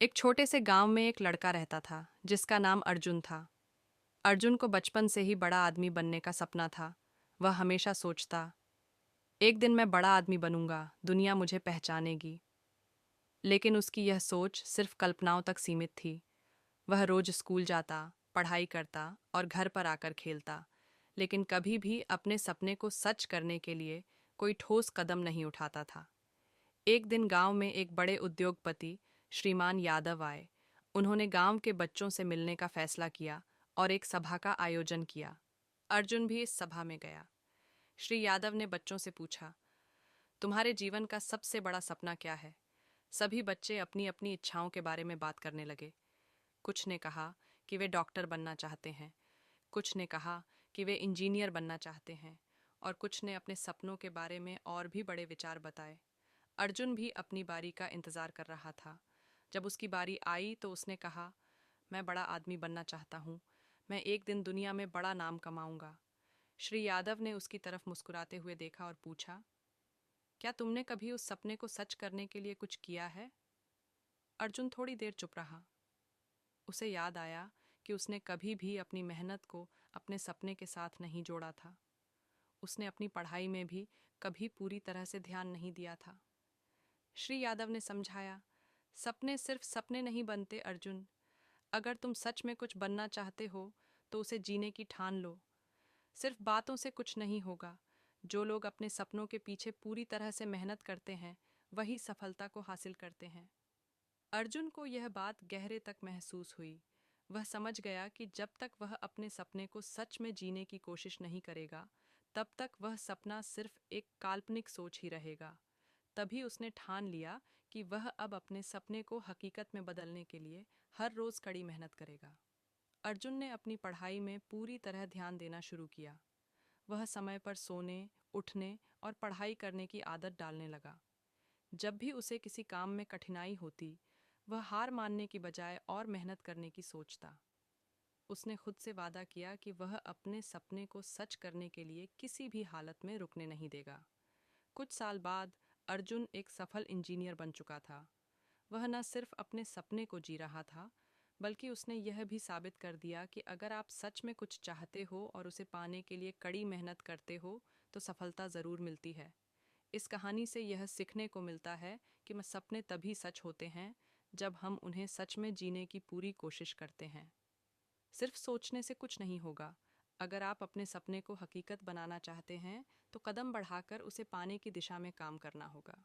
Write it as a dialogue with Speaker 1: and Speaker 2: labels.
Speaker 1: एक छोटे से गांव में एक लड़का रहता था जिसका नाम अर्जुन था। अर्जुन को बचपन से ही बड़ा आदमी बनने का सपना था। वह हमेशा सोचता, एक दिन मैं बड़ा आदमी बनूंगा, दुनिया मुझे पहचानेगी। लेकिन उसकी यह सोच सिर्फ कल्पनाओं तक सीमित थी। वह रोज स्कूल जाता, पढ़ाई करता और घर पर आकर खेलता, लेकिन कभी भी अपने सपने को सच करने के लिए कोई ठोस कदम नहीं उठाता था। एक दिन गांव में एक बड़े उद्योगपति श्रीमान यादव आए। उन्होंने गांव के बच्चों से मिलने का फैसला किया और एक सभा का आयोजन किया। अर्जुन भी इस सभा में गया। श्री यादव ने बच्चों से पूछा, तुम्हारे जीवन का सबसे बड़ा सपना क्या है? सभी बच्चे अपनी अपनी इच्छाओं के बारे में बात करने लगे। कुछ ने कहा कि वे डॉक्टर बनना चाहते हैं, कुछ ने कहा कि वे इंजीनियर बनना चाहते हैं, और कुछ ने अपने सपनों के बारे में और भी बड़े विचार बताए। अर्जुन भी अपनी बारी का इंतजार कर रहा था। जब उसकी बारी आई तो उसने कहा, मैं बड़ा आदमी बनना चाहता हूँ। मैं एक दिन दुनिया में बड़ा नाम कमाऊंगा। श्री यादव ने उसकी तरफ मुस्कुराते हुए देखा और पूछा, क्या तुमने कभी उस सपने को सच करने के लिए कुछ किया है? अर्जुन थोड़ी देर चुप रहा। उसे याद आया कि उसने कभी भी अपनी मेहनत को अपने सपने के साथ नहीं जोड़ा था। उसने अपनी पढ़ाई में भी कभी पूरी तरह से ध्यान नहीं दिया था। श्री यादव ने समझाया, सपने सिर्फ सपने नहीं बनते अर्जुन। अगर तुम सच में कुछ बनना चाहते हो तो उसे जीने की ठान लो। सिर्फ बातों से कुछ नहीं होगा। जो लोग अपने सपनों के पीछे पूरी तरह से मेहनत करते हैं वही सफलता को हासिल करते हैं। अर्जुन को यह बात गहरे तक महसूस हुई। वह समझ गया कि जब तक वह अपने सपने को सच में जीने की कोशिश नहीं करेगा, तब तक वह सपना सिर्फ एक काल्पनिक सोच ही रहेगा। तभी उसने ठान लिया कि वह अब अपने सपने को हकीकत में बदलने के लिए हर रोज कड़ी मेहनत करेगा। अर्जुन ने अपनी पढ़ाई में पूरी तरह ध्यान देना शुरू किया। वह समय पर सोने, उठने और पढ़ाई करने की आदत डालने लगा। जब भी उसे किसी काम में कठिनाई होती, वह हार मानने की बजाय और मेहनत करने की सोचता। उसने खुद से वादा किया कि वह अपने सपने को सच करने के लिए किसी भी हालत में रुकने नहीं देगा। कुछ साल बाद अर्जुन एक सफल इंजीनियर बन चुका था। वह न सिर्फ अपने सपने को जी रहा था, बल्कि उसने यह भी साबित कर दिया कि अगर आप सच में कुछ चाहते हो और उसे पाने के लिए कड़ी मेहनत करते हो, तो सफलता ज़रूर मिलती है। इस कहानी से यह सीखने को मिलता है कि सपने तभी सच होते हैं जब हम उन्हें सच में जीने की पूरी कोशिश करते हैं। सिर्फ सोचने से कुछ नहीं होगा। अगर आप अपने सपने को हकीकत बनाना चाहते हैं तो कदम बढ़ाकर उसे पाने की दिशा में काम करना होगा।